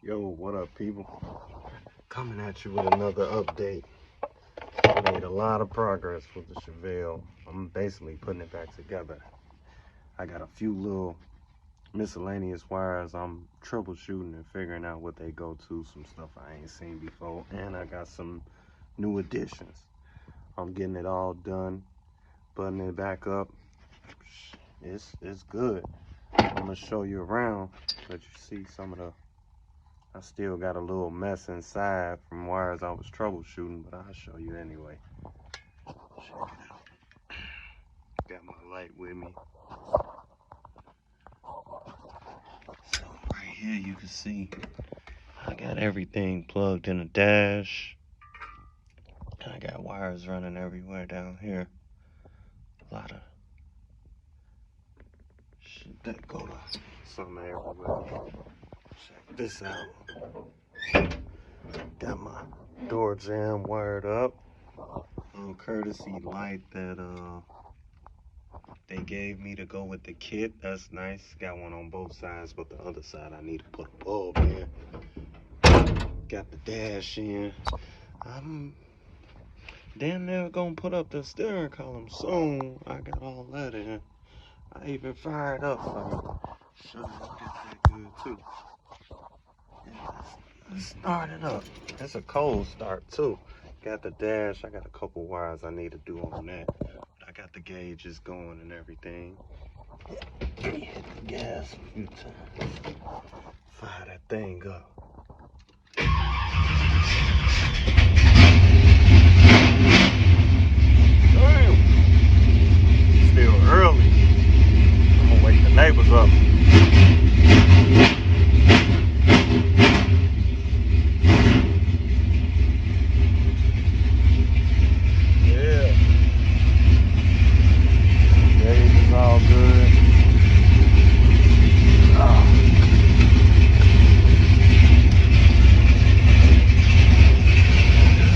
Yo, what up, people? Coming at you with another update. I made a lot of progress with the Chevelle. I'm basically putting it back together. I got a few little miscellaneous wires I'm troubleshooting and figuring out what they go to, some stuff I ain't seen before, and I got some new additions. I'm getting it all done, buttoning it back up. It's good. I'm gonna show you around, let you see some of the. I still got a little mess inside from wires I was troubleshooting, but I'll show you anyway. Check it out. Got my light with me. So right here you can see I got everything plugged in the dash. I got wires running everywhere down here. A lot of shit that go to something everywhere. Check this out. Got my door jamb wired up. Courtesy light that they gave me to go with the kit. That's nice. Got one on both sides, but the other side I need to put a bulb in. Got the dash in. I'm damn near gonna put up the steering column soon. I got all that in. I even fired up for you. Show you I got that good too. Yeah, let's start it up. It's a cold start too. Got the dash. I got a couple wires I need to do on that. I got the gauges going and everything. Hit the gas a few times. Fire that thing up. Damn. Still early. I'm gonna wake the neighbors up. All good.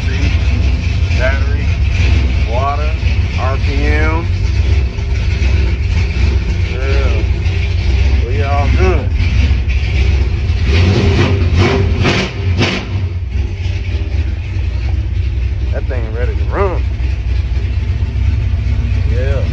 See, battery, water, RPM. Yeah, we all good. That thing ready to run. Yeah.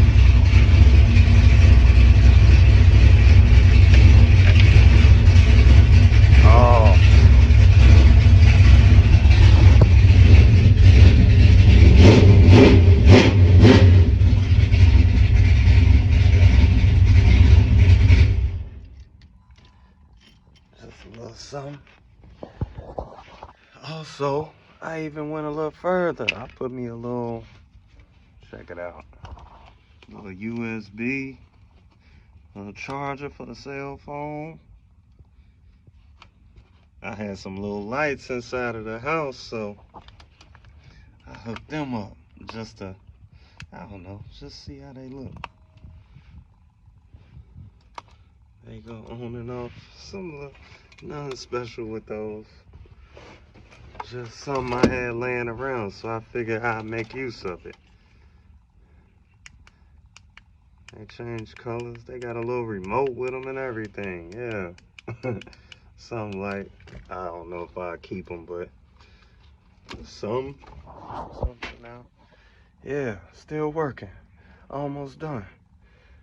Something. Also, I even went a little further. I put me a little, check it out, a little USB, a little charger for the cell phone. I had some little lights inside of the house, so I hooked them up just to, I don't know, just see how they look. They go on and off. Nothing special with those. Just something I had laying around, so I figured I'd make use of it. They change colors. They got a little remote with them and everything. Yeah. Something like, I don't know if I keep them, but something for now. Yeah, still working. Almost done.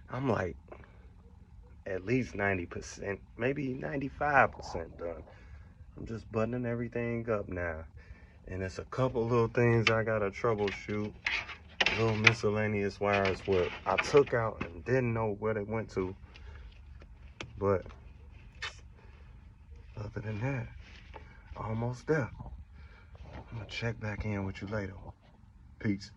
I'm like at least 90%, maybe 95% done. I'm just buttoning everything up now. And it's a couple little things I gotta troubleshoot. Little miscellaneous wires what I took out and didn't know where they went to. But other than that, almost there. I'm gonna check back in with you later. Peace.